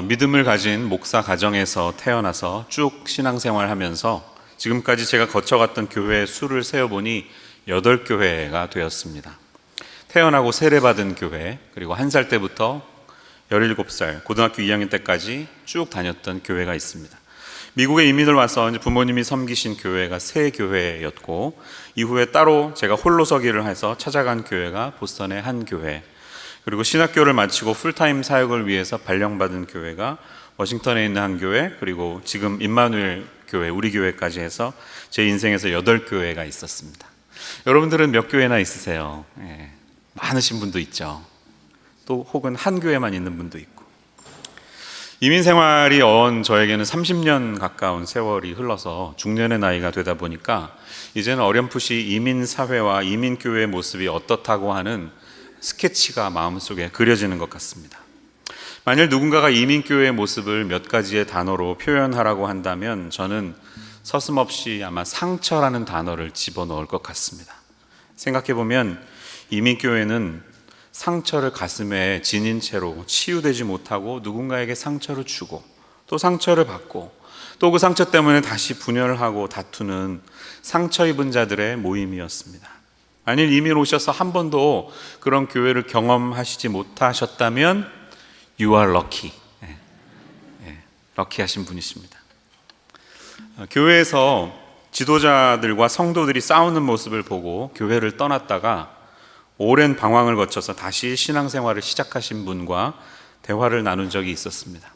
믿음을 가진 목사 가정에서 태어나서 쭉 신앙생활 하면서 지금까지 제가 거쳐갔던 교회의 수를 세어보니 8교회가 되었습니다. 태어나고 세례받은 교회, 그리고 1살 때부터 17살, 고등학교 2학년 때까지 쭉 다녔던 교회가 있습니다. 미국에 이민을 와서 이제 부모님이 섬기신 교회가 세 교회였고, 이후에 따로 제가 홀로서기를 해서 찾아간 교회가 보스턴의 한 교회, 그리고 신학교를 마치고 풀타임 사역을 위해서 발령받은 교회가 워싱턴에 있는 한 교회, 그리고 지금 임마누엘 교회, 우리 교회까지 해서 제 인생에서 8교회가 있었습니다. 여러분들은 몇 교회나 있으세요? 많으신 분도 있죠. 또 혹은 한 교회만 있는 분도 있고. 이민 생활이 저에게는 30년 가까운 세월이 흘러서 중년의 나이가 되다 보니까 이제는 어렴풋이 이민 사회와 이민 교회의 모습이 어떻다고 하는 스케치가 마음속에 그려지는 것 같습니다. 만일 누군가가 이민교회의 모습을 몇 가지의 단어로 표현하라고 한다면 저는 서슴없이 아마 상처라는 단어를 집어넣을 것 같습니다. 생각해보면 이민교회는 상처를 가슴에 지닌 채로 치유되지 못하고 누군가에게 상처를 주고 또 상처를 받고 또 그 상처 때문에 다시 분열하고 다투는 상처 입은 자들의 모임이었습니다. 만일 이민 오셔서 한 번도 그런 교회를 경험하시지 못하셨다면 You are lucky. 럭키하신 분이십니다. 교회에서 지도자들과 성도들이 싸우는 모습을 보고 교회를 떠났다가 오랜 방황을 거쳐서 다시 신앙생활을 시작하신 분과 대화를 나눈 적이 있었습니다.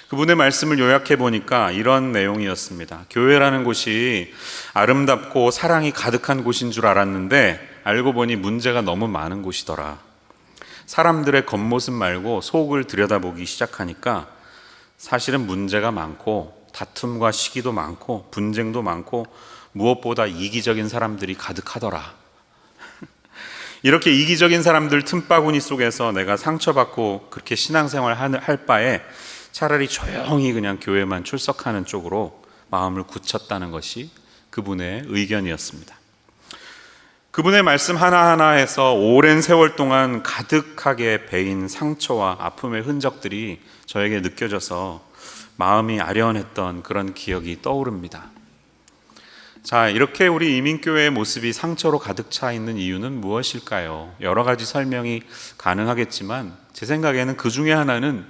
그분의 말씀을 요약해 보니까 이런 내용이었습니다. 교회라는 곳이 아름답고 사랑이 가득한 곳인 줄 알았는데 알고 보니 문제가 너무 많은 곳이더라. 사람들의 겉모습 말고 속을 들여다보기 시작하니까 사실은 문제가 많고 다툼과 시기도 많고 분쟁도 많고 무엇보다 이기적인 사람들이 가득하더라. 이렇게 이기적인 사람들 틈바구니 속에서 내가 상처받고 그렇게 신앙생활 할 바에 차라리 조용히 그냥 교회만 출석하는 쪽으로 마음을 굳혔다는 것이 그분의 의견이었습니다. 그분의 말씀 하나하나에서 오랜 세월 동안 가득하게 배인 상처와 아픔의 흔적들이 저에게 느껴져서 마음이 아련했던 그런 기억이 떠오릅니다. 자, 이렇게 우리 이민교회의 모습이 상처로 가득 차 있는 이유는 무엇일까요? 여러 가지 설명이 가능하겠지만 제 생각에는 그 중에 하나는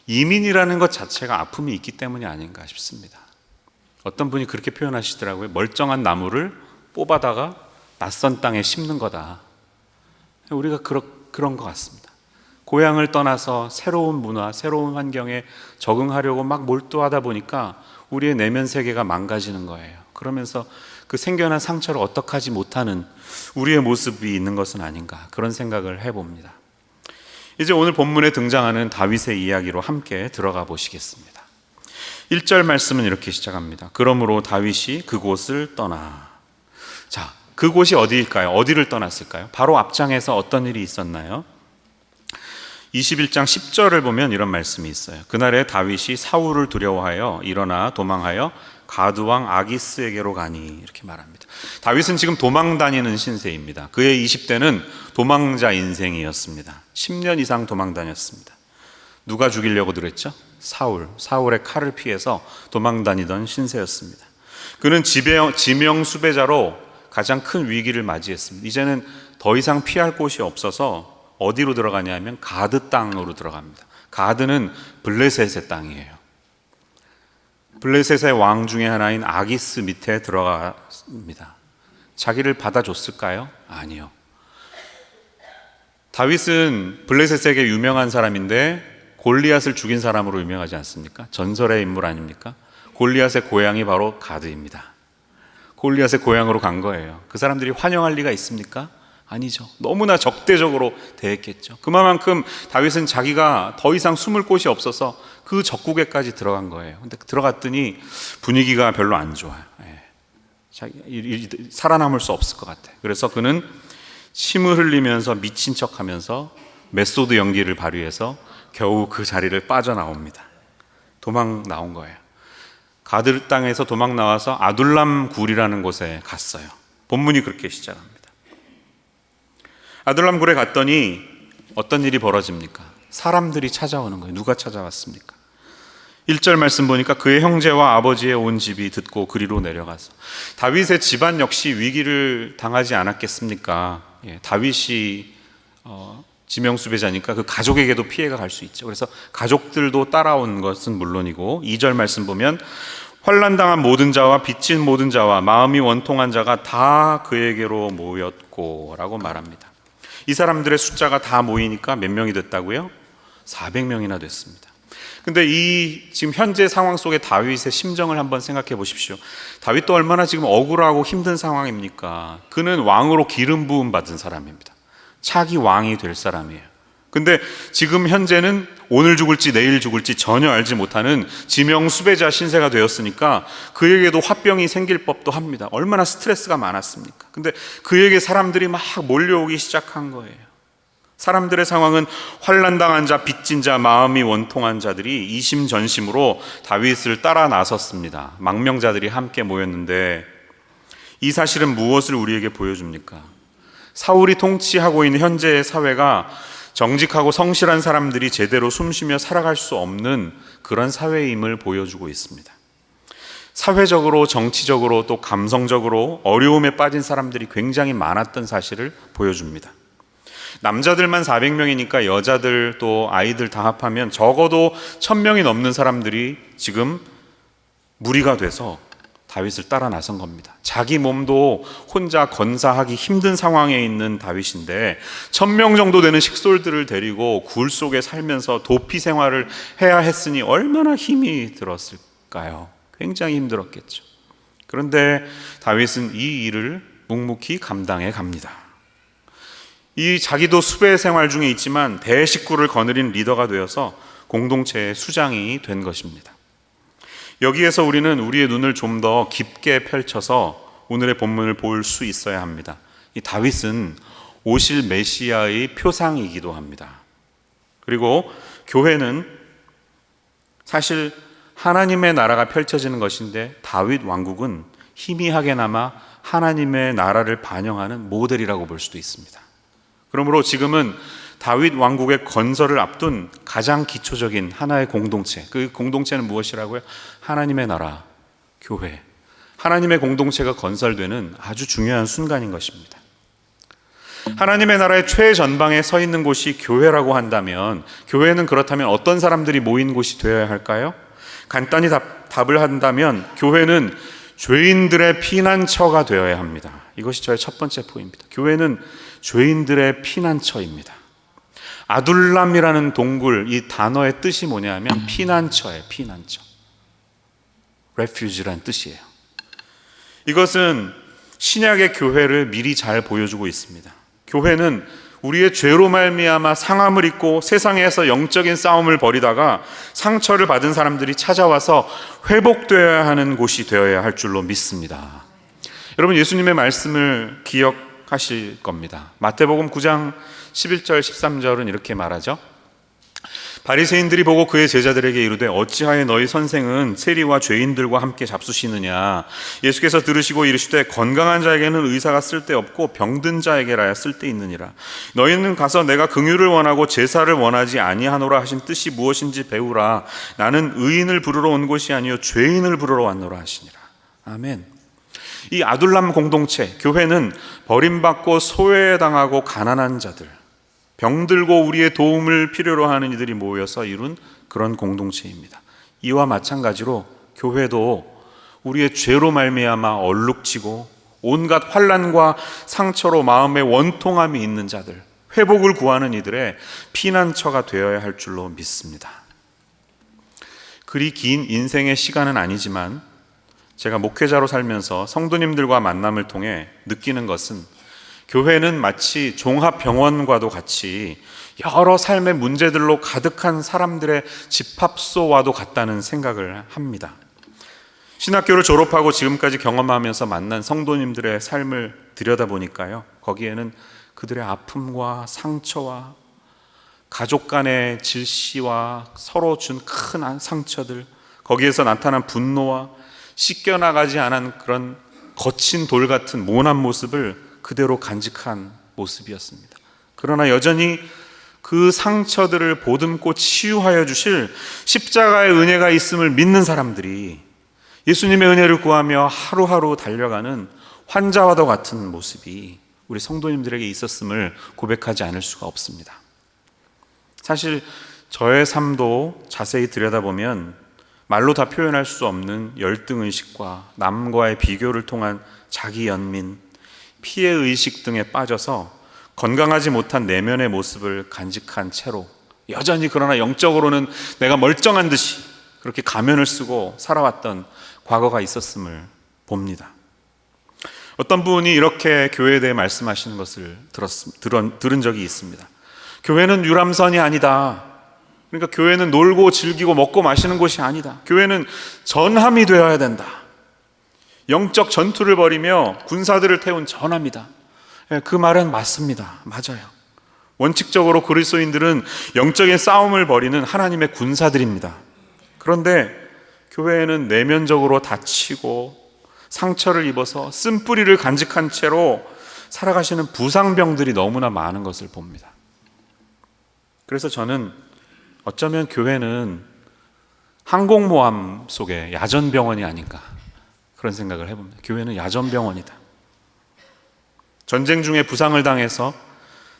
이민이라는 것 자체가 아픔이 있기 때문이 아닌가 싶습니다. 어떤 분이 그렇게 표현하시더라고요. 멀쩡한 나무를 뽑아다가 낯선 땅에 심는 거다. 우리가 그런 것 같습니다. 고향을 떠나서 새로운 문화, 새로운 환경에 적응하려고 막 몰두하다 보니까 우리의 내면 세계가 망가지는 거예요. 그러면서 그 생겨난 상처를 어떡하지 못하는 우리의 모습이 있는 것은 아닌가, 그런 생각을 해봅니다. 이제 오늘 본문에 등장하는 다윗의 이야기로 함께 들어가 보시겠습니다. 1절 말씀은 이렇게 시작합니다. 그러므로 다윗이 그곳을 떠나. 자, 그곳이 어디일까요? 어디를 떠났을까요? 바로 앞장에서 어떤 일이 있었나요? 21장 10절을 보면 이런 말씀이 있어요. 그날에 다윗이 사울을 두려워하여 일어나 도망하여 가드왕 아기스에게로 가니, 이렇게 말합니다. 다윗은 지금 도망 다니는 신세입니다. 그의 20대는 도망자 인생이었습니다. 10년 이상 도망 다녔습니다. 누가 죽이려고 들었죠? 사울의 칼을 피해서 도망 다니던 신세였습니다. 그는 지명 수배자로 가장 큰 위기를 맞이했습니다. 이제는 더 이상 피할 곳이 없어서 어디로 들어가냐면 가드 땅으로 들어갑니다. 가드는 블레셋의 땅이에요. 블레셋의 왕 중에 하나인 아기스 밑에 들어갑니다. 자기를 받아줬을까요? 아니요. 다윗은 블레셋에게 유명한 사람인데 골리앗을 죽인 사람으로 유명하지 않습니까? 전설의 인물 아닙니까? 골리앗의 고향이 바로 가드입니다. 골리앗의 고향으로 간 거예요. 그 사람들이 환영할 리가 있습니까? 아니죠. 너무나 적대적으로 대했겠죠. 그만큼 다윗은 자기가 더 이상 숨을 곳이 없어서 그 적국에까지 들어간 거예요. 근데 들어갔더니 분위기가 별로 안 좋아요. 살아남을 수 없을 것 같아요. 그래서 그는 침을 흘리면서 미친 척하면서 메소드 연기를 발휘해서 겨우 그 자리를 빠져나옵니다. 도망 나온 거예요. 가드 땅에서 도망 나와서 아둘람 굴이라는 곳에 갔어요. 본문이 그렇게 시작합니다. 아둘람 굴에 갔더니 어떤 일이 벌어집니까? 사람들이 찾아오는 거예요. 누가 찾아왔습니까? 1절 말씀 보니까 그의 형제와 아버지의 온 집이 듣고 그리로 내려가서, 다윗의 집안 역시 위기를 당하지 않았겠습니까? 다윗이 지명수배자니까 그 가족에게도 피해가 갈 수 있죠. 그래서 가족들도 따라온 것은 물론이고, 2절 말씀 보면 환난당한 모든 자와 빚진 모든 자와 마음이 원통한 자가 다 그에게로 모였고 라고 말합니다. 이 사람들의 숫자가 다 모이니까 몇 명이 됐다고요? 400명이나 됐습니다. 근데 이 지금 현재 상황 속에 다윗의 심정을 한번 생각해 보십시오. 다윗도 얼마나 지금 억울하고 힘든 상황입니까? 그는 왕으로 기름 부음 받은 사람입니다. 차기 왕이 될 사람이에요. 근데 지금 현재는 오늘 죽을지 내일 죽을지 전혀 알지 못하는 지명 수배자 신세가 되었으니까 그에게도 화병이 생길 법도 합니다. 얼마나 스트레스가 많았습니까? 근데 그에게 사람들이 막 몰려오기 시작한 거예요. 사람들의 상황은 환난당한 자, 빚진 자, 마음이 원통한 자들이 이심전심으로 다윗을 따라 나섰습니다. 망명자들이 함께 모였는데, 이 사실은 무엇을 우리에게 보여줍니까? 사울이 통치하고 있는 현재의 사회가 정직하고 성실한 사람들이 제대로 숨쉬며 살아갈 수 없는 그런 사회임을 보여주고 있습니다. 사회적으로, 정치적으로, 또 감성적으로 어려움에 빠진 사람들이 굉장히 많았던 사실을 보여줍니다. 남자들만 400명이니까 여자들 또 아이들 다 합하면 적어도 1000명이 넘는 사람들이 지금 무리가 돼서 다윗을 따라 나선 겁니다. 자기 몸도 혼자 건사하기 힘든 상황에 있는 다윗인데 1000명 정도 되는 식솔들을 데리고 굴 속에 살면서 도피 생활을 해야 했으니 얼마나 힘이 들었을까요? 굉장히 힘들었겠죠. 그런데 다윗은 이 일을 묵묵히 감당해 갑니다. 이 자기도 수배 생활 중에 있지만 대식구를 거느린 리더가 되어서 공동체의 수장이 된 것입니다. 여기에서 우리는 우리의 눈을 좀 더 깊게 펼쳐서 오늘의 본문을 볼 수 있어야 합니다. 이 다윗은 오실 메시아의 표상이기도 합니다. 그리고 교회는 사실 하나님의 나라가 펼쳐지는 것인데, 다윗 왕국은 희미하게나마 하나님의 나라를 반영하는 모델이라고 볼 수도 있습니다. 그러므로 지금은 다윗 왕국의 건설을 앞둔 가장 기초적인 하나의 공동체, 그 공동체는 무엇이라고요? 하나님의 나라, 교회. 하나님의 공동체가 건설되는 아주 중요한 순간인 것입니다. 하나님의 나라의 최전방에 서 있는 곳이 교회라고 한다면, 교회는 그렇다면 어떤 사람들이 모인 곳이 되어야 할까요? 간단히 답을 한다면 교회는 죄인들의 피난처가 되어야 합니다. 이것이 저의 첫 번째 포인트입니다. 교회는 죄인들의 피난처입니다. 아둘람이라는 동굴, 이 단어의 뜻이 뭐냐면 피난처예요. 피난처. refuge라는 뜻이에요. 이것은 신약의 교회를 미리 잘 보여주고 있습니다. 교회는 우리의 죄로 말미암아 상함을 입고 세상에서 영적인 싸움을 벌이다가 상처를 받은 사람들이 찾아와서 회복되어야 하는 곳이 되어야 할 줄로 믿습니다. 여러분, 예수님의 말씀을 기억하실 겁니다. 마태복음 9장 11절 13절은 이렇게 말하죠. 바리새인들이 보고 그의 제자들에게 이르되 어찌하여 너희 선생은 세리와 죄인들과 함께 잡수시느냐. 예수께서 들으시고 이르시되 건강한 자에게는 의사가 쓸데없고 병든 자에게라야 쓸데있느니라. 너희는 가서 내가 긍휼을 원하고 제사를 원하지 아니하노라 하신 뜻이 무엇인지 배우라. 나는 의인을 부르러 온 것이 아니요 죄인을 부르러 왔노라 하시니라. 아멘. 이 아둘람 공동체, 교회는 버림받고 소외당하고 가난한 자들, 병들고 우리의 도움을 필요로 하는 이들이 모여서 이룬 그런 공동체입니다. 이와 마찬가지로 교회도 우리의 죄로 말미암아 얼룩지고 온갖 환난과 상처로 마음에 원통함이 있는 자들, 회복을 구하는 이들의 피난처가 되어야 할 줄로 믿습니다. 그리 긴 인생의 시간은 아니지만 제가 목회자로 살면서 성도님들과 만남을 통해 느끼는 것은 교회는 마치 종합병원과도 같이 여러 삶의 문제들로 가득한 사람들의 집합소와도 같다는 생각을 합니다. 신학교를 졸업하고 지금까지 경험하면서 만난 성도님들의 삶을 들여다보니까요, 거기에는 그들의 아픔과 상처와 가족 간의 질시와 서로 준 큰 상처들, 거기에서 나타난 분노와 씻겨나가지 않은 그런 거친 돌 같은 모난 모습을 그대로 간직한 모습이었습니다. 그러나 여전히 그 상처들을 보듬고 치유하여 주실 십자가의 은혜가 있음을 믿는 사람들이 예수님의 은혜를 구하며 하루하루 달려가는 환자와도 같은 모습이 우리 성도님들에게 있었음을 고백하지 않을 수가 없습니다. 사실 저의 삶도 자세히 들여다보면 말로 다 표현할 수 없는 열등의식과 남과의 비교를 통한 자기 연민, 피해의식 등에 빠져서 건강하지 못한 내면의 모습을 간직한 채로 여전히 그러나 영적으로는 내가 멀쩡한 듯이 그렇게 가면을 쓰고 살아왔던 과거가 있었음을 봅니다. 어떤 분이 이렇게 교회에 대해 말씀하시는 것을 들은 적이 있습니다. 교회는 유람선이 아니다. 그러니까 교회는 놀고 즐기고 먹고 마시는 곳이 아니다. 교회는 전함이 되어야 된다. 영적 전투를 벌이며 군사들을 태운 전함이다. 그 말은 맞습니다. 맞아요. 원칙적으로 그리스도인들은 영적인 싸움을 벌이는 하나님의 군사들입니다. 그런데 교회에는 내면적으로 다치고 상처를 입어서 쓴뿌리를 간직한 채로 살아가시는 부상병들이 너무나 많은 것을 봅니다. 그래서 저는 어쩌면 교회는 항공모함 속의 야전병원이 아닌가 그런 생각을 해봅니다. 교회는 야전병원이다. 전쟁 중에 부상을 당해서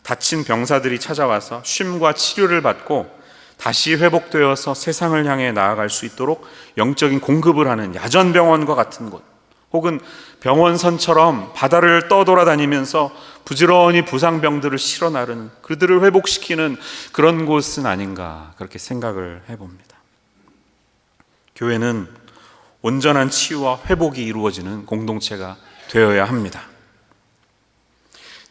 다친 병사들이 찾아와서 쉼과 치료를 받고 다시 회복되어서 세상을 향해 나아갈 수 있도록 영적인 공급을 하는 야전병원과 같은 곳, 혹은 병원선처럼 바다를 떠돌아다니면서 부지런히 부상병들을 실어 나르는, 그들을 회복시키는 그런 곳은 아닌가 그렇게 생각을 해봅니다. 교회는 온전한 치유와 회복이 이루어지는 공동체가 되어야 합니다.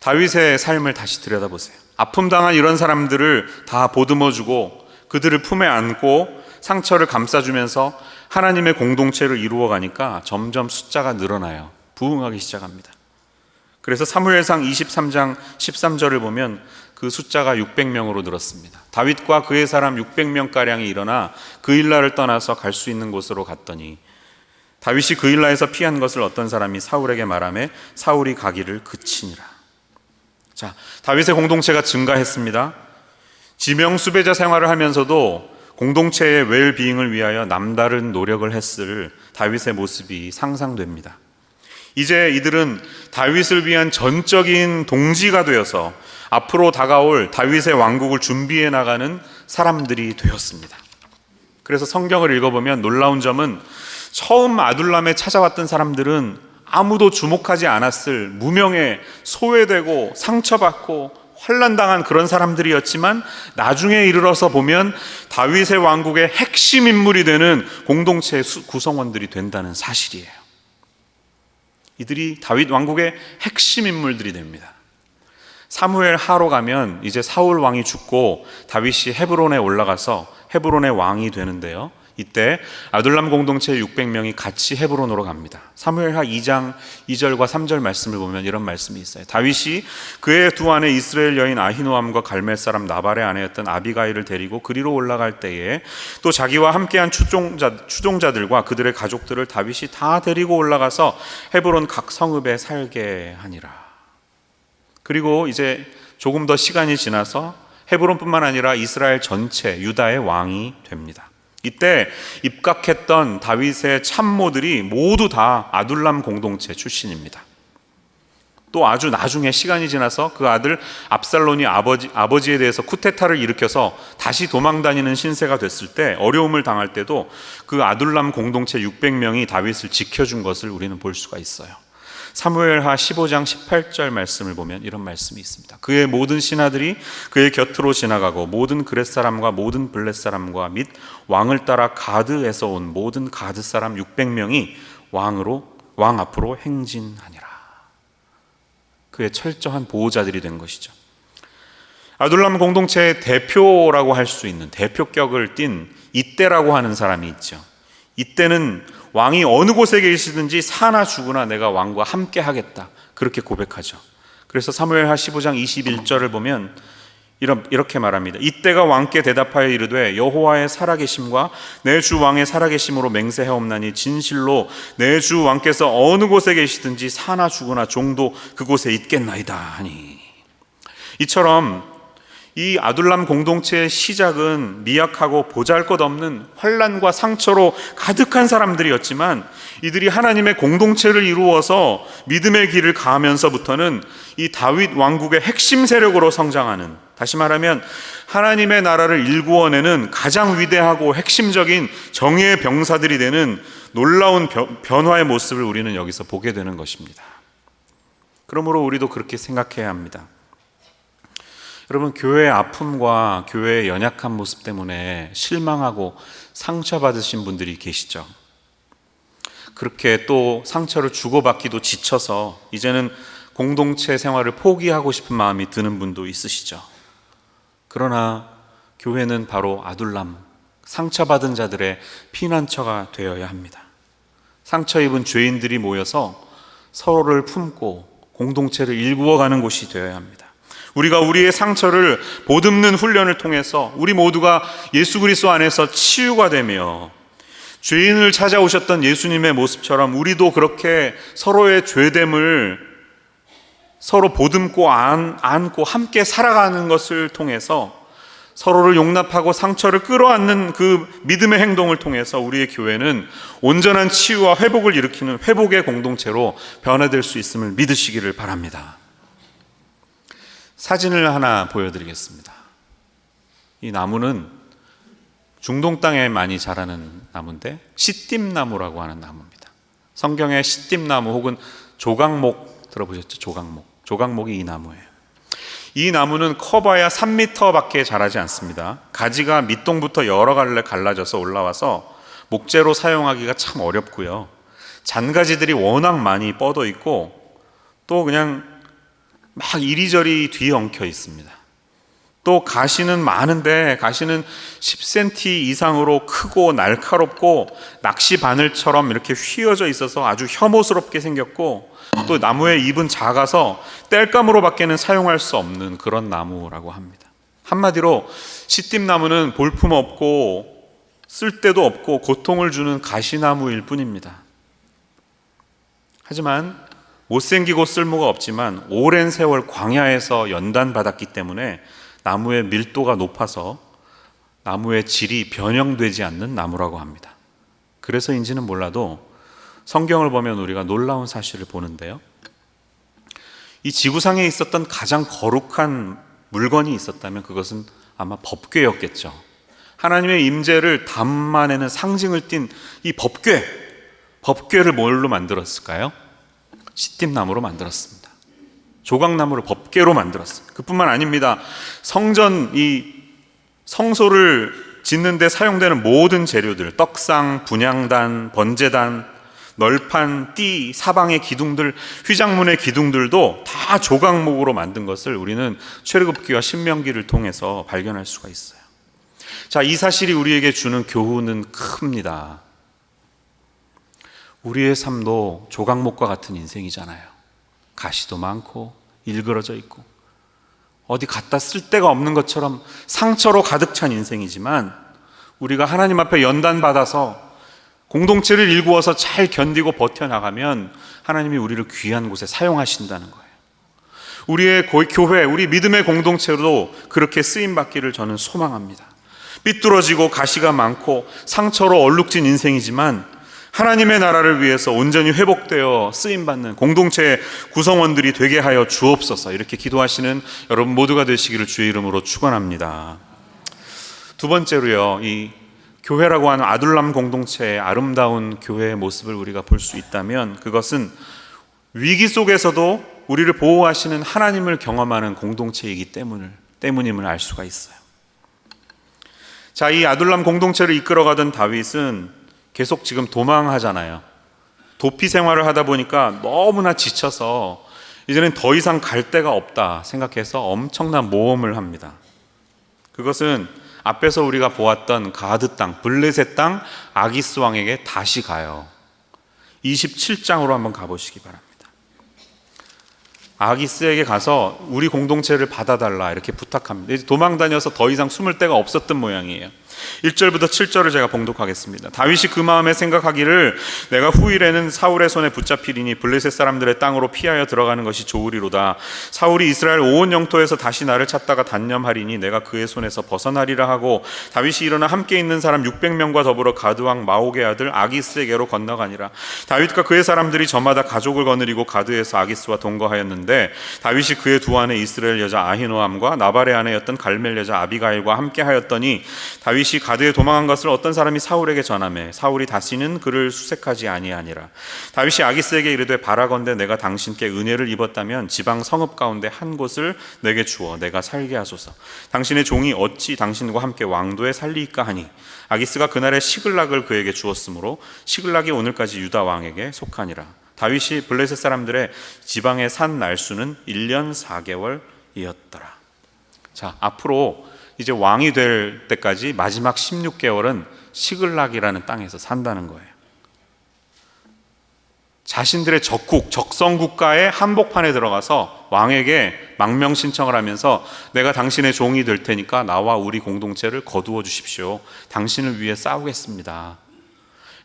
다윗의 삶을 다시 들여다보세요. 아픔당한 이런 사람들을 다 보듬어주고 그들을 품에 안고 상처를 감싸주면서 하나님의 공동체를 이루어가니까 점점 숫자가 늘어나요. 부흥하기 시작합니다. 그래서 사무엘상 23장 13절을 보면 그 숫자가 600명으로 늘었습니다. 다윗과 그의 사람 600명가량이 일어나 그일라를 떠나서 갈 수 있는 곳으로 갔더니 다윗이 그일라에서 피한 것을 어떤 사람이 사울에게 말하매 사울이 가기를 그치니라. 자, 다윗의 공동체가 증가했습니다. 지명 수배자 생활을 하면서도 공동체의 웰비잉을 위하여 남다른 노력을 했을 다윗의 모습이 상상됩니다. 이제 이들은 다윗을 위한 전적인 동지가 되어서 앞으로 다가올 다윗의 왕국을 준비해 나가는 사람들이 되었습니다. 그래서 성경을 읽어보면 놀라운 점은 처음 아둘람에 찾아왔던 사람들은 아무도 주목하지 않았을 무명에 소외되고 상처받고 환난당한 그런 사람들이었지만 나중에 이르러서 보면 다윗의 왕국의 핵심 인물이 되는 공동체의 구성원들이 된다는 사실이에요. 이들이 다윗 왕국의 핵심 인물들이 됩니다. 사무엘 하로 가면 이제 사울 왕이 죽고 다윗이 헤브론에 올라가서 헤브론의 왕이 되는데요. 이때 아둘람 공동체 600명이 같이 헤브론으로 갑니다. 사무엘하 2장 2절과 3절 말씀을 보면 이런 말씀이 있어요. 다윗이 그의 두 아내 이스라엘 여인 아히노암과 갈멜 사람 나발의 아내였던 아비가일을 데리고 그리로 올라갈 때에 또 자기와 함께한 추종자들과 그들의 가족들을 다윗이 다 데리고 올라가서 헤브론 각 성읍에 살게 하니라. 그리고 이제 조금 더 시간이 지나서 헤브론뿐만 아니라 이스라엘 전체 유다의 왕이 됩니다. 이때 입각했던 다윗의 참모들이 모두 다 아둘람 공동체 출신입니다. 또 아주 나중에 시간이 지나서 그 아들 압살론이 아버지에 대해서 쿠데타를 일으켜서 다시 도망다니는 신세가 됐을 때, 어려움을 당할 때도 그 아둘람 공동체 600명이 다윗을 지켜준 것을 우리는 볼 수가 있어요. 사무엘하 15장 18절 말씀을 보면 이런 말씀이 있습니다. 그의 모든 신하들이 그의 곁으로 지나가고 모든 그렛 사람과 모든 블렛 사람과 및 왕을 따라 가드에서 온 모든 가드 사람 600명이 왕 앞으로 행진하니라. 그의 철저한 보호자들이 된 것이죠. 아둘람 공동체의 대표라고 할 수 있는, 대표격을 띤 이때라고 하는 사람이 있죠. 이때는 왕이 어느 곳에 계시든지 사나 죽으나 내가 왕과 함께 하겠다, 그렇게 고백하죠. 그래서 사무엘하 15장 21절을 보면 이렇게 말합니다. 이때가 왕께 대답하여 이르되 여호와의 살아계심과 내 주 왕의 살아계심으로 맹세하옵나니 진실로 내 주 왕께서 어느 곳에 계시든지 사나 죽으나 종도 그곳에 있겠나이다 하니. 이처럼 이 아둘람 공동체의 시작은 미약하고 보잘것없는 환난과 상처로 가득한 사람들이었지만, 이들이 하나님의 공동체를 이루어서 믿음의 길을 가하면서부터는 이 다윗 왕국의 핵심 세력으로 성장하는, 다시 말하면 하나님의 나라를 일구어내는 가장 위대하고 핵심적인 정의의 병사들이 되는 놀라운 변화의 모습을 우리는 여기서 보게 되는 것입니다. 그러므로 우리도 그렇게 생각해야 합니다. 여러분, 교회의 아픔과 교회의 연약한 모습 때문에 실망하고 상처받으신 분들이 계시죠. 그렇게 또 상처를 주고받기도 지쳐서 이제는 공동체 생활을 포기하고 싶은 마음이 드는 분도 있으시죠. 그러나 교회는 바로 아둘람, 상처받은 자들의 피난처가 되어야 합니다. 상처 입은 죄인들이 모여서 서로를 품고 공동체를 일구어가는 곳이 되어야 합니다. 우리가 우리의 상처를 보듬는 훈련을 통해서 우리 모두가 예수 그리스도 안에서 치유가 되며, 죄인을 찾아오셨던 예수님의 모습처럼 우리도 그렇게 서로의 죄됨을 서로 보듬고 안고 함께 살아가는 것을 통해서, 서로를 용납하고 상처를 끌어안는 그 믿음의 행동을 통해서 우리의 교회는 온전한 치유와 회복을 일으키는 회복의 공동체로 변화될 수 있음을 믿으시기를 바랍니다. 사진을 하나 보여드리겠습니다. 이 나무는 중동 땅에 많이 자라는 나무인데, 시띠나무라고 하는 나무입니다. 성경에 시띠나무 혹은 조각목 들어보셨죠? 조각목이 이 나무예요. 이 나무는 커봐야 3m밖에 자라지 않습니다. 가지가 밑동부터 여러 갈래 갈라져서 올라와서 목재로 사용하기가 참 어렵고요. 잔가지들이 워낙 많이 뻗어 있고, 또 그냥 막 이리저리 뒤엉켜 있습니다. 또 가시는 많은데, 가시는 10cm 이상으로 크고 날카롭고 낚시 바늘처럼 이렇게 휘어져 있어서 아주 혐오스럽게 생겼고, 또 나무의 잎은 작아서 땔감으로밖에는 사용할 수 없는 그런 나무라고 합니다. 한마디로 시띠나무는 볼품없고 쓸데도 없고 고통을 주는 가시나무일 뿐입니다. 하지만 못생기고 쓸모가 없지만 오랜 세월 광야에서 연단받았기 때문에 나무의 밀도가 높아서 나무의 질이 변형되지 않는 나무라고 합니다. 그래서인지는 몰라도 성경을 보면 우리가 놀라운 사실을 보는데요, 이 지구상에 있었던 가장 거룩한 물건이 있었다면 그것은 아마 법궤였겠죠. 하나님의 임재를 담아내는 상징을 띤 이 법궤를 뭘로 만들었을까요? 시띠나무로 만들었습니다. 조각나무를 법궤로 만들었어요. 그뿐만 아닙니다. 성전, 이 성소를 짓는 데 사용되는 모든 재료들, 떡상, 분향단, 번제단, 널판, 띠, 사방의 기둥들, 휘장문의 기둥들도 다 조각목으로 만든 것을 우리는 출애굽기와 신명기를 통해서 발견할 수가 있어요. 자, 이 사실이 우리에게 주는 교훈은 큽니다. 우리의 삶도 조각목과 같은 인생이잖아요. 가시도 많고 일그러져 있고 어디 갖다 쓸 데가 없는 것처럼 상처로 가득 찬 인생이지만, 우리가 하나님 앞에 연단받아서 공동체를 일구어서 잘 견디고 버텨나가면 하나님이 우리를 귀한 곳에 사용하신다는 거예요. 우리의 교회, 우리 믿음의 공동체로도 그렇게 쓰임받기를 저는 소망합니다. 삐뚤어지고 가시가 많고 상처로 얼룩진 인생이지만 하나님의 나라를 위해서 온전히 회복되어 쓰임받는 공동체의 구성원들이 되게 하여 주옵소서, 이렇게 기도하시는 여러분 모두가 되시기를 주의 이름으로 축원합니다. 두 번째로요, 이 교회라고 하는 아둘람 공동체의 아름다운 교회의 모습을 우리가 볼 수 있다면, 그것은 위기 속에서도 우리를 보호하시는 하나님을 경험하는 공동체이기 때문임을 알 수가 있어요. 자, 이 아둘람 공동체를 이끌어가던 다윗은 계속 지금 도망하잖아요. 도피 생활을 하다 보니까 너무나 지쳐서 이제는 더 이상 갈 데가 없다 생각해서 엄청난 모험을 합니다. 그것은 앞에서 우리가 보았던 가드 땅, 블레셋 땅 아기스 왕에게 다시 가요. 27장으로 한번 가보시기 바랍니다. 아기스에게 가서 우리 공동체를 받아달라 이렇게 부탁합니다. 이제 도망 다녀서 더 이상 숨을 데가 없었던 모양이에요. 1절부터 7절을 제가 봉독하겠습니다. 다윗이 그 마음에 생각하기를 내가 후일에는 사울의 손에 붙잡히리니 블레셋 사람들의 땅으로 피하여 들어가는 것이 좋으리로다. 사울이 이스라엘 온 영토에서 다시 나를 찾다가 단념하리니 내가 그의 손에서 벗어나리라 하고, 다윗이 일어나 함께 있는 사람 600명과 더불어 가드왕 마옥의 아들 아기스에게로 건너가니라. 다윗과 그의 사람들이 저마다 가족을 거느리고 가드에서 아기스와 동거하였는데, 다윗이 그의 두 아내 이스라엘 여자 아히노암과 나발의 아내였던 갈멜 여자 아비가일과 함께 하였더니, 다윗이 가드에 도망한 것을 어떤 사람이 사울에게 전하매 사울이 다시는 그를 수색하지 아니하니라. 다윗이 아기스에게 이르되 바라건대 내가 당신께 은혜를 입었다면 지방 성읍 가운데 한 곳을 내게 주어 내가 살게 하소서. 당신의 종이 어찌 당신과 함께 왕도에 살리이까 하니, 아기스가 그날에 시글락을 그에게 주었으므로 시글락이 오늘까지 유다 왕에게 속하니라. 다윗이 블레셋 사람들의 지방에 산 날수는 1년 4개월이었더라. 자, 앞으로 이제 왕이 될 때까지 마지막 16개월은 시글락이라는 땅에서 산다는 거예요. 자신들의 적국, 적성국가의 한복판에 들어가서 왕에게 망명 신청을 하면서 내가 당신의 종이 될 테니까 나와 우리 공동체를 거두어 주십시오. 당신을 위해 싸우겠습니다.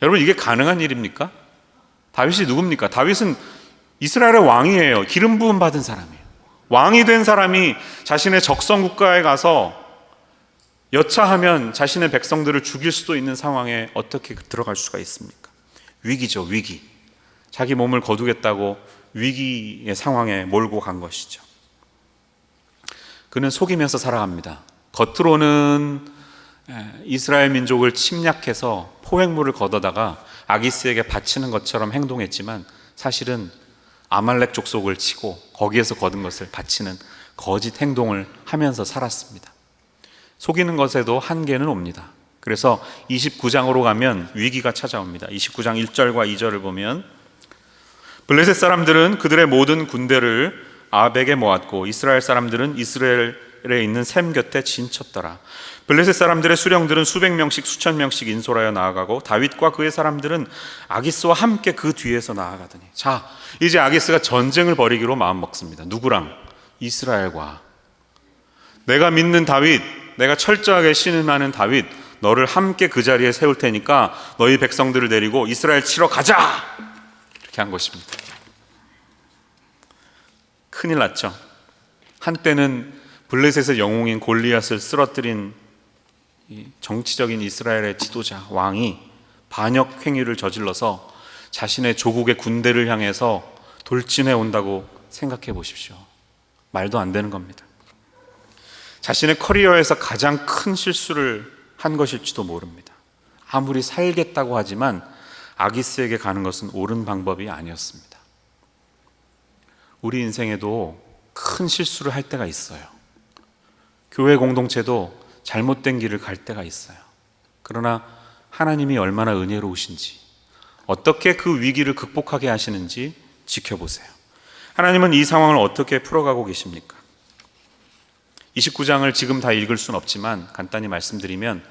여러분, 이게 가능한 일입니까? 다윗이 누굽니까? 다윗은 이스라엘의 왕이에요. 기름 부음 받은 사람이에요. 왕이 된 사람이 자신의 적성국가에 가서 여차하면 자신의 백성들을 죽일 수도 있는 상황에 어떻게 들어갈 수가 있습니까? 위기죠, 위기. 자기 몸을 거두겠다고 위기의 상황에 몰고 간 것이죠. 그는 속이면서 살아갑니다. 겉으로는 이스라엘 민족을 침략해서 포획물을 걷어다가 아기스에게 바치는 것처럼 행동했지만 사실은 아말렉 족속을 치고 거기에서 거둔 것을 바치는 거짓 행동을 하면서 살았습니다. 속이는 것에도 한계는 옵니다. 그래서 29장으로 가면 위기가 찾아옵니다. 29장 1절과 2절을 보면, 블레셋 사람들은 그들의 모든 군대를 아벡에 모았고 이스라엘 사람들은 이스라엘에 있는 셈 곁에 진쳤더라. 블레셋 사람들의 수령들은 수백 명씩 수천 명씩 인솔하여 나아가고 다윗과 그의 사람들은 아기스와 함께 그 뒤에서 나아가더니, 자, 이제 아기스가 전쟁을 벌이기로 마음먹습니다. 누구랑? 이스라엘과. 내가 믿는 다윗, 내가 철저하게 신임하는 다윗, 너를 함께 그 자리에 세울 테니까 너희 백성들을 데리고 이스라엘 치러 가자! 이렇게 한 것입니다. 큰일 났죠. 한때는 블레셋의 영웅인 골리앗을 쓰러뜨린 이 정치적인 이스라엘의 지도자, 왕이 반역 행위를 저질러서 자신의 조국의 군대를 향해서 돌진해 온다고 생각해 보십시오. 말도 안 되는 겁니다. 자신의 커리어에서 가장 큰 실수를 한 것일지도 모릅니다. 아무리 살겠다고 하지만 아기스에게 가는 것은 옳은 방법이 아니었습니다. 우리 인생에도 큰 실수를 할 때가 있어요. 교회 공동체도 잘못된 길을 갈 때가 있어요. 그러나 하나님이 얼마나 은혜로우신지, 어떻게 그 위기를 극복하게 하시는지 지켜보세요. 하나님은 이 상황을 어떻게 풀어가고 계십니까? 29장을 지금 다 읽을 수는 없지만 간단히 말씀드리면,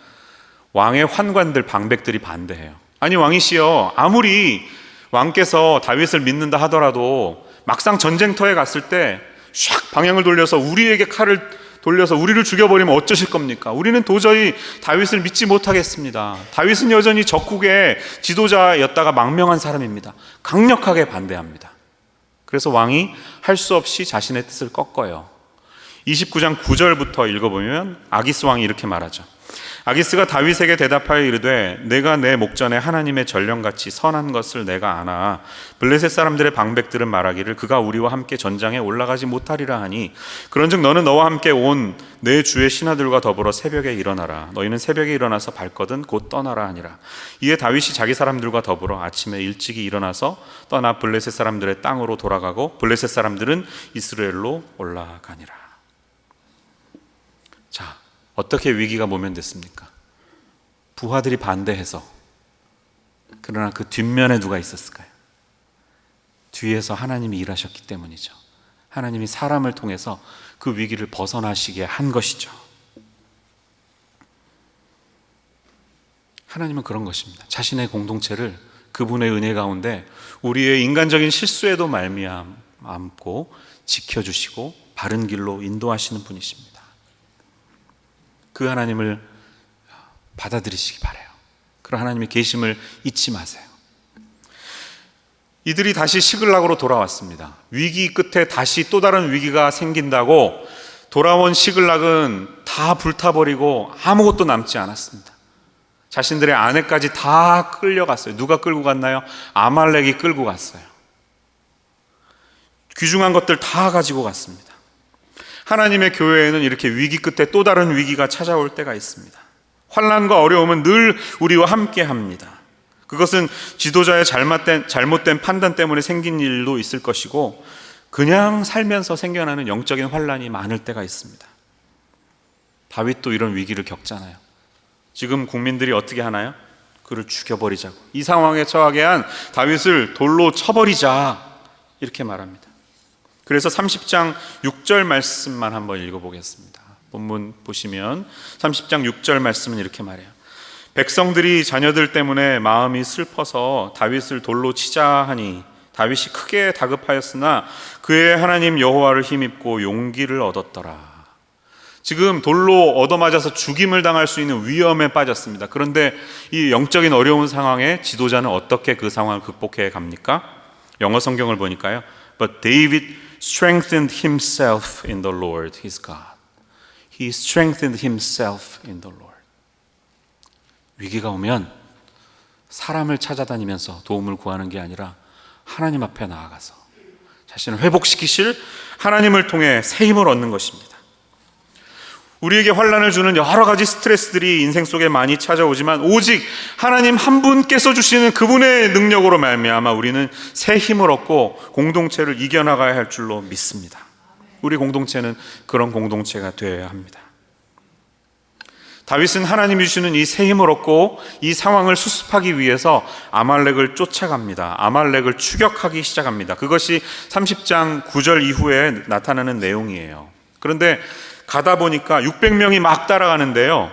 왕의 환관들, 방백들이 반대해요. 아니 왕이시여, 아무리 왕께서 다윗을 믿는다 하더라도 막상 전쟁터에 갔을 때 샥 방향을 돌려서 우리에게 칼을 돌려서 우리를 죽여버리면 어쩌실 겁니까? 우리는 도저히 다윗을 믿지 못하겠습니다. 다윗은 여전히 적국의 지도자였다가 망명한 사람입니다. 강력하게 반대합니다. 그래서 왕이 할 수 없이 자신의 뜻을 꺾어요. 29장 9절부터 읽어보면 아기스 왕이 이렇게 말하죠. 아기스가 다윗에게 대답하여 이르되 내가 내 목전에 하나님의 전령같이 선한 것을 내가 아나 블레셋 사람들의 방백들은 말하기를 그가 우리와 함께 전장에 올라가지 못하리라 하니 그런즉 너는 너와 함께 온 내 주의 신하들과 더불어 새벽에 일어나라. 너희는 새벽에 일어나서 발거든 곧 떠나라 하니라. 이에 다윗이 자기 사람들과 더불어 아침에 일찍이 일어나서 떠나 블레셋 사람들의 땅으로 돌아가고 블레셋 사람들은 이스라엘로 올라가니라. 자, 어떻게 위기가 모면됐습니까? 부하들이 반대해서. 그러나 그 뒷면에 누가 있었을까요? 뒤에서 하나님이 일하셨기 때문이죠. 하나님이 사람을 통해서 그 위기를 벗어나시게 한 것이죠. 하나님은 그런 것입니다. 자신의 공동체를 그분의 은혜 가운데 우리의 인간적인 실수에도 말미암고 지켜주시고 바른 길로 인도하시는 분이십니다. 그 하나님을 받아들이시기 바라요. 그런 하나님의 계심을 잊지 마세요. 이들이 다시 시글락으로 돌아왔습니다. 위기 끝에 다시 또 다른 위기가 생긴다고 돌아온 시글락은 다 불타버리고 아무것도 남지 않았습니다. 자신들의 아내까지 다 끌려갔어요. 누가 끌고 갔나요? 아말렉이 끌고 갔어요. 귀중한 것들 다 가지고 갔습니다. 하나님의 교회에는 이렇게 위기 끝에 또 다른 위기가 찾아올 때가 있습니다. 환난과 어려움은 늘 우리와 함께 합니다. 그것은 지도자의 잘못된 판단 때문에 생긴 일도 있을 것이고, 그냥 살면서 생겨나는 영적인 환난이 많을 때가 있습니다. 다윗도 이런 위기를 겪잖아요. 지금 국민들이 어떻게 하나요? 그를 죽여버리자고, 이 상황에 처하게 한 다윗을 돌로 쳐버리자, 이렇게 말합니다. 그래서 30장 6절 말씀만 한번 읽어보겠습니다. 본문 보시면 30장 6절 말씀은 이렇게 말해요. 백성들이 자녀들 때문에 마음이 슬퍼서 다윗을 돌로 치자 하니 다윗이 크게 다급하였으나 그의 하나님 여호와를 힘입고 용기를 얻었더라. 지금 돌로 얻어맞아서 죽임을 당할 수 있는 위험에 빠졌습니다. 그런데 이 영적인 어려운 상황에 지도자는 어떻게 그 상황을 극복해 갑니까? 영어 성경을 보니까요, But David strengthened himself in the Lord his God. He strengthened himself in the Lord. 위기가 오면 사람을 찾아다니면서 도움을 구하는 게 아니라 하나님 앞에 나아가서 자신을 회복시키실 하나님을 통해 새 힘을 얻는 것입니다. 우리에게 환난을 주는 여러 가지 스트레스들이 인생 속에 많이 찾아오지만 오직 하나님 한 분께서 주시는 그분의 능력으로 말미암아 우리는 새 힘을 얻고 공동체를 이겨나가야 할 줄로 믿습니다. 우리 공동체는 그런 공동체가 되어야 합니다. 다윗은 하나님이 주시는 이 새 힘을 얻고 이 상황을 수습하기 위해서 아말렉을 쫓아갑니다. 아말렉을 추격하기 시작합니다. 그것이 30장 9절 이후에 나타나는 내용이에요. 그런데 가다 보니까 600명이 막 따라가는데요,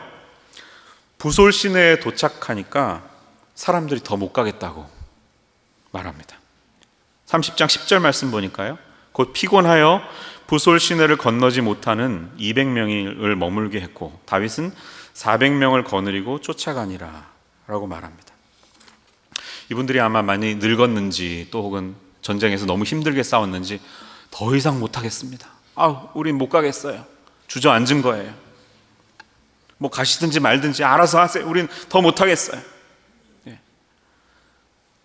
부솔 시내에 도착하니까 사람들이 더 못 가겠다고 말합니다. 30장 10절 말씀 보니까요, 곧 피곤하여 부솔 시내를 건너지 못하는 200명을 머물게 했고 다윗은 400명을 거느리고 쫓아가니라 라고 말합니다. 이분들이 아마 많이 늙었는지 또 혹은 전쟁에서 너무 힘들게 싸웠는지 더 이상 못하겠습니다. 우린 못 가겠어요. 주저앉은 거예요. 뭐 가시든지 말든지 알아서 하세요. 우린 더 못하겠어요.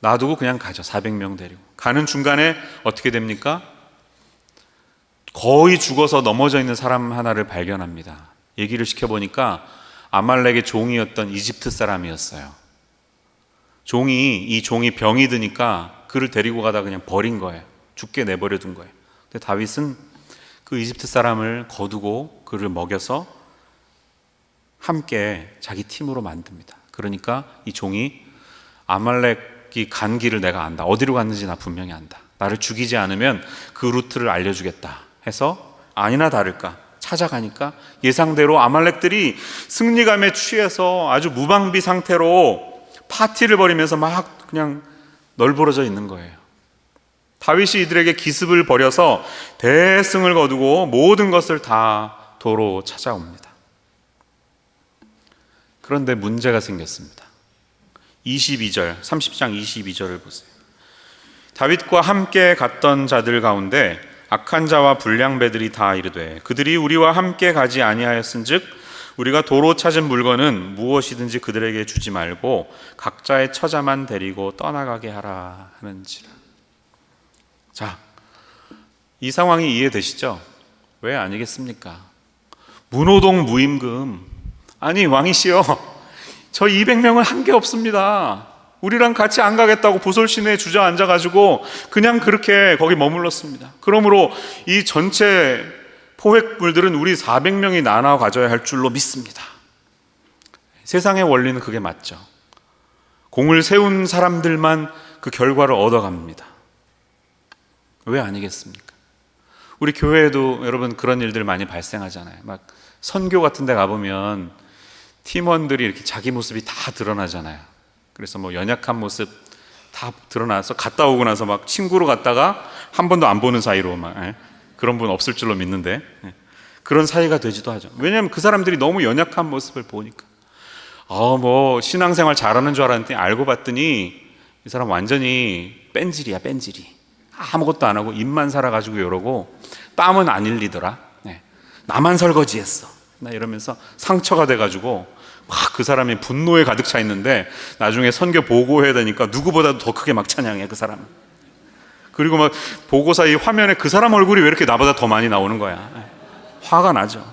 놔두고 그냥 가죠. 400명 데리고 가는 중간에 어떻게 됩니까? 거의 죽어서 넘어져 있는 사람 하나를 발견합니다. 얘기를 시켜보니까 아말렉의 종이었던 이집트 사람이었어요. 이 종이 병이 드니까 그를 데리고 가다 그냥 버린 거예요. 죽게 내버려 둔 거예요. 근데 다윗은 그 이집트 사람을 거두고 그를 먹여서 함께 자기 팀으로 만듭니다. 그러니까 이 종이 아말렉이 간 길을 내가 안다. 어디로 갔는지 나 분명히 안다. 나를 죽이지 않으면 그 루트를 알려주겠다 해서 아니나 다를까 찾아가니까 예상대로 아말렉들이 승리감에 취해서 아주 무방비 상태로 파티를 벌이면서 막 그냥 널브러져 있는 거예요. 다윗이 이들에게 기습을 벌여서 대승을 거두고 모든 것을 다 도로 찾아옵니다. 그런데 문제가 생겼습니다. 22절, 30장 22절을 보세요. 다윗과 함께 갔던 자들 가운데 악한 자와 불량배들이 다 이르되 그들이 우리와 함께 가지 아니하였은즉 우리가 도로 찾은 물건은 무엇이든지 그들에게 주지 말고 각자의 처자만 데리고 떠나가게 하라 하는지라. 자, 이 상황이 이해되시죠? 왜 아니겠습니까? 문호동 무임금, 아니 왕이시여, 저 200명은 한 게 없습니다. 우리랑 같이 안 가겠다고 부솔 시내에 주저앉아가지고 그냥 그렇게 거기 머물렀습니다. 그러므로 이 전체 포획물들은 우리 400명이 나눠 가져야 할 줄로 믿습니다. 세상의 원리는 그게 맞죠. 공을 세운 사람들만 그 결과를 얻어갑니다. 왜 아니겠습니까? 우리 교회에도 여러분 그런 일들 많이 발생하잖아요. 막 선교 같은 데 가보면 팀원들이 이렇게 자기 모습이 다 드러나잖아요. 그래서 뭐 연약한 모습 다 드러나서 갔다 오고 나서 막 친구로 갔다가 한 번도 안 보는 사이로 막 그런 분 없을 줄로 믿는데 그런 사이가 되지도 하죠. 왜냐하면 그 사람들이 너무 연약한 모습을 보니까 뭐 신앙생활 잘하는 줄 알았는데 알고 봤더니 이 사람 완전히 뺀질이야, 뺀질이. 아무것도 안 하고 입만 살아가지고 이러고 땀은 안 흘리더라. 네. 나만 설거지했어. 나 이러면서 상처가 돼가지고 막 그 사람이 분노에 가득 차 있는데 나중에 선교 보고해야 되니까 누구보다도 더 크게 막 찬양해, 그 사람은. 그리고 막 보고사 이 화면에 그 사람 얼굴이 왜 이렇게 나보다 더 많이 나오는 거야. 네. 화가 나죠.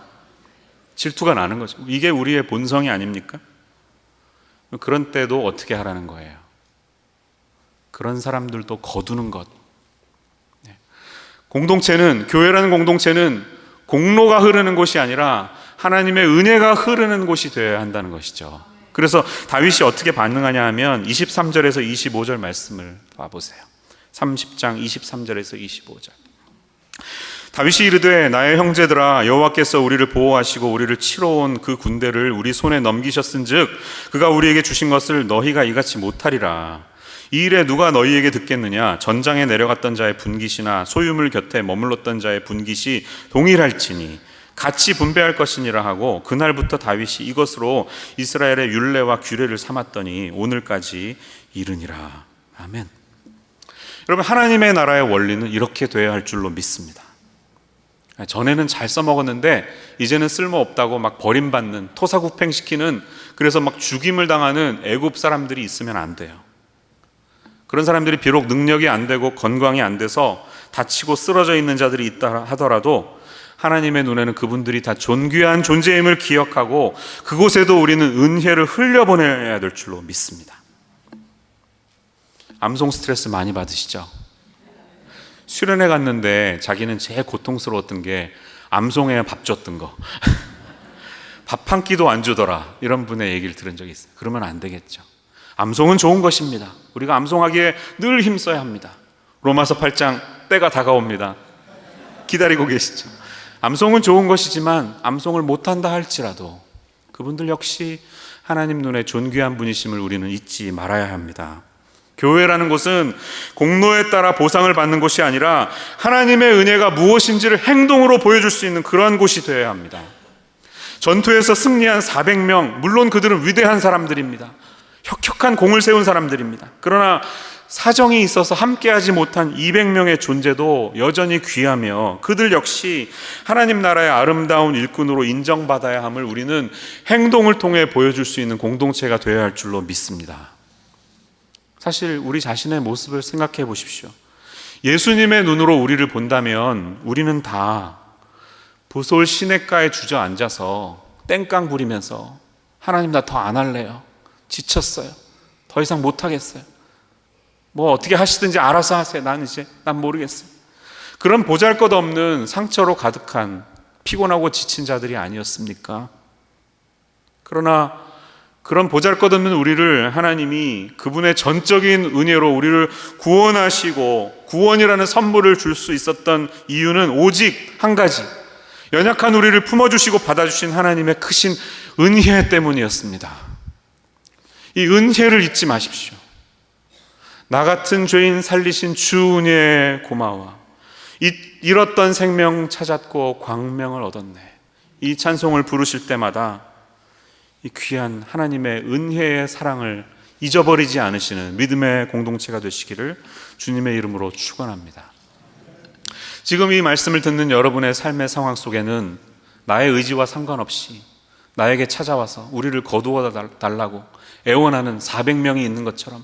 질투가 나는 거죠. 이게 우리의 본성이 아닙니까? 그런 때도 어떻게 하라는 거예요? 그런 사람들도 거두는 것. 공동체는, 교회라는 공동체는 공로가 흐르는 곳이 아니라 하나님의 은혜가 흐르는 곳이 되어야 한다는 것이죠. 그래서 다윗이 어떻게 반응하냐 하면 23절에서 25절 말씀을 봐보세요. 30장 23절에서 25절. 다윗이 이르되 나의 형제들아, 여호와께서 우리를 보호하시고 우리를 치러 온 그 군대를 우리 손에 넘기셨은즉 그가 우리에게 주신 것을 너희가 이같이 못하리라. 이 일에 누가 너희에게 듣겠느냐? 전장에 내려갔던 자의 분깃이나 소유물 곁에 머물렀던 자의 분깃이 동일할지니 같이 분배할 것이니라 하고, 그날부터 다윗이 이것으로 이스라엘의 율례와 규례를 삼았더니 오늘까지 이르니라. 아멘. 여러분, 하나님의 나라의 원리는 이렇게 돼야 할 줄로 믿습니다. 전에는 잘 써먹었는데 이제는 쓸모없다고 막 버림받는, 토사구팽시키는, 그래서 막 죽임을 당하는 애굽 사람들이 있으면 안 돼요. 그런 사람들이 비록 능력이 안 되고 건강이 안 돼서 다치고 쓰러져 있는 자들이 있다 하더라도 하나님의 눈에는 그분들이 다 존귀한 존재임을 기억하고 그곳에도 우리는 은혜를 흘려보내야 될 줄로 믿습니다. 암송 스트레스 많이 받으시죠? 수련회 갔는데 자기는 제일 고통스러웠던 게 암송에 밥 줬던 거. 밥 한 끼도 안 주더라, 이런 분의 얘기를 들은 적이 있어요. 그러면 안 되겠죠. 암송은 좋은 것입니다. 우리가 암송하기에 늘 힘써야 합니다. 로마서 8장 때가 다가옵니다. 기다리고 계시죠? 암송은 좋은 것이지만 암송을 못한다 할지라도 그분들 역시 하나님 눈에 존귀한 분이심을 우리는 잊지 말아야 합니다. 교회라는 곳은 공로에 따라 보상을 받는 곳이 아니라 하나님의 은혜가 무엇인지를 행동으로 보여줄 수 있는 그러한 곳이 되어야 합니다. 전투에서 승리한 400명, 물론 그들은 위대한 사람들입니다. 혁혁한 공을 세운 사람들입니다. 그러나 사정이 있어서 함께하지 못한 200명의 존재도 여전히 귀하며 그들 역시 하나님 나라의 아름다운 일꾼으로 인정받아야 함을 우리는 행동을 통해 보여줄 수 있는 공동체가 되어야 할 줄로 믿습니다. 사실 우리 자신의 모습을 생각해 보십시오. 예수님의 눈으로 우리를 본다면 우리는 다 보솔 시냇가에 주저앉아서 땡깡 부리면서 하나님 나 더 안 할래요. 지쳤어요. 더 이상 못하겠어요. 뭐 어떻게 하시든지 알아서 하세요. 난 모르겠어요. 그런 보잘것없는 상처로 가득한 피곤하고 지친 자들이 아니었습니까? 그러나 그런 보잘것없는 우리를 하나님이 그분의 전적인 은혜로 우리를 구원하시고 구원이라는 선물을 줄 수 있었던 이유는 오직 한 가지, 연약한 우리를 품어주시고 받아주신 하나님의 크신 은혜 때문이었습니다. 이 은혜를 잊지 마십시오. 나 같은 죄인 살리신 주 은혜에 고마워. 잃었던 생명 찾았고 광명을 얻었네. 이 찬송을 부르실 때마다 이 귀한 하나님의 은혜의 사랑을 잊어버리지 않으시는 믿음의 공동체가 되시기를 주님의 이름으로 축원합니다. 지금 이 말씀을 듣는 여러분의 삶의 상황 속에는 나의 의지와 상관없이 나에게 찾아와서 우리를 거두어 달라고 애원하는 400명이 있는 것처럼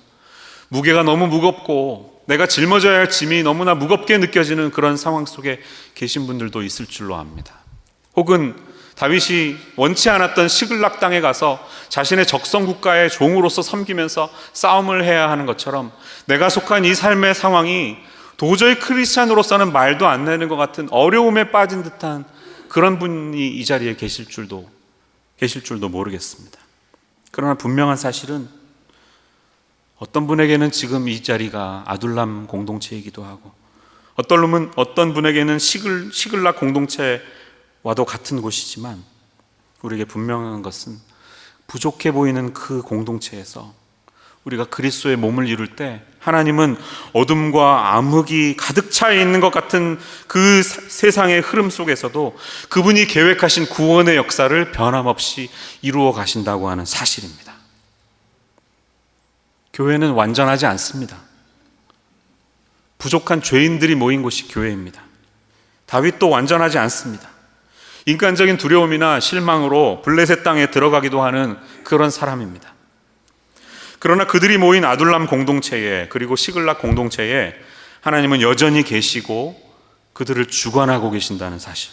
무게가 너무 무겁고 내가 짊어져야 할 짐이 너무나 무겁게 느껴지는 그런 상황 속에 계신 분들도 있을 줄로 압니다. 혹은 다윗이 원치 않았던 시글락 땅에 가서 자신의 적성 국가의 종으로서 섬기면서 싸움을 해야 하는 것처럼 내가 속한 이 삶의 상황이 도저히 크리스찬으로서는 말도 안 되는 것 같은 어려움에 빠진 듯한 그런 분이 이 자리에 계실 줄도 모르겠습니다. 그러나 분명한 사실은 어떤 분에게는 지금 이 자리가 아둘람 공동체이기도 하고 어떤 분에게는 시글락 공동체와도 같은 곳이지만 우리에게 분명한 것은 부족해 보이는 그 공동체에서 우리가 그리스도의 몸을 이룰 때 하나님은 어둠과 암흑이 가득 차 있는 것 같은 그 세상의 흐름 속에서도 그분이 계획하신 구원의 역사를 변함없이 이루어 가신다고 하는 사실입니다. 교회는 완전하지 않습니다. 부족한 죄인들이 모인 곳이 교회입니다. 다윗도 완전하지 않습니다. 인간적인 두려움이나 실망으로 블레셋 땅에 들어가기도 하는 그런 사람입니다. 그러나 그들이 모인 아둘람 공동체에, 그리고 시글락 공동체에 하나님은 여전히 계시고 그들을 주관하고 계신다는 사실.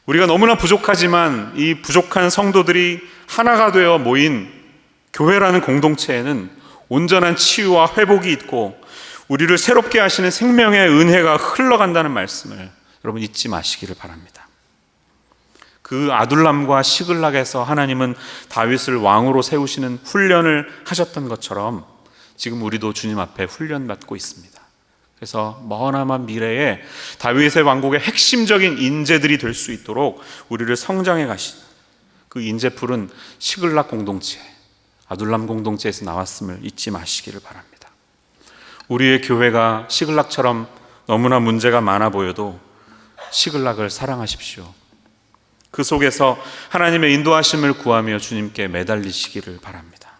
우리가 너무나 부족하지만 이 부족한 성도들이 하나가 되어 모인 교회라는 공동체에는 온전한 치유와 회복이 있고 우리를 새롭게 하시는 생명의 은혜가 흘러간다는 말씀을 여러분 잊지 마시기를 바랍니다. 그 아둘람과 시글락에서 하나님은 다윗을 왕으로 세우시는 훈련을 하셨던 것처럼 지금 우리도 주님 앞에 훈련받고 있습니다. 그래서 머나먼 미래에 다윗의 왕국의 핵심적인 인재들이 될 수 있도록 우리를 성장해 가신 그 인재풀은 시글락 공동체, 아둘람 공동체에서 나왔음을 잊지 마시기를 바랍니다. 우리의 교회가 시글락처럼 너무나 문제가 많아 보여도 시글락을 사랑하십시오. 그 속에서 하나님의 인도하심을 구하며 주님께 매달리시기를 바랍니다.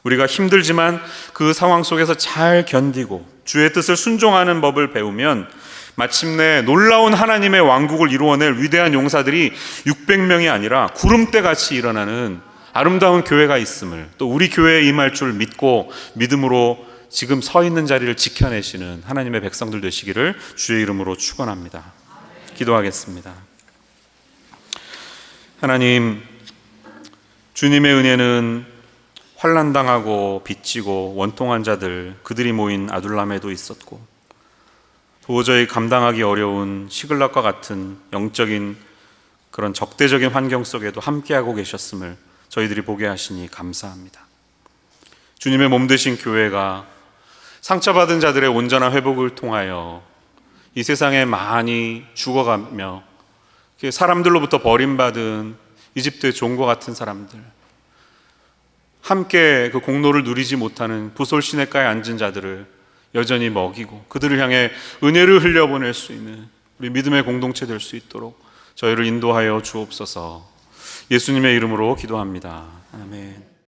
우리가 힘들지만 그 상황 속에서 잘 견디고 주의 뜻을 순종하는 법을 배우면 마침내 놀라운 하나님의 왕국을 이루어낼 위대한 용사들이 600명이 아니라 구름대같이 일어나는 아름다운 교회가 있음을, 또 우리 교회에 임할 줄 믿고 믿음으로 지금 서 있는 자리를 지켜내시는 하나님의 백성들 되시기를 주의 이름으로 축원합니다. 기도하겠습니다. 하나님, 주님의 은혜는 환난당하고 빚지고 원통한 자들, 그들이 모인 아둘람에도 있었고 도저히 감당하기 어려운 시글락과 같은 영적인 그런 적대적인 환경 속에도 함께하고 계셨음을 저희들이 보게 하시니 감사합니다. 주님의 몸 되신 교회가 상처받은 자들의 온전한 회복을 통하여 이 세상에 많이 죽어가며 사람들로부터 버림받은 이집트의 종과 같은 사람들, 함께 그 공로를 누리지 못하는 부솔 시냇가에 앉은 자들을 여전히 먹이고 그들을 향해 은혜를 흘려보낼 수 있는 우리 믿음의 공동체 될 수 있도록 저희를 인도하여 주옵소서. 예수님의 이름으로 기도합니다. 아멘.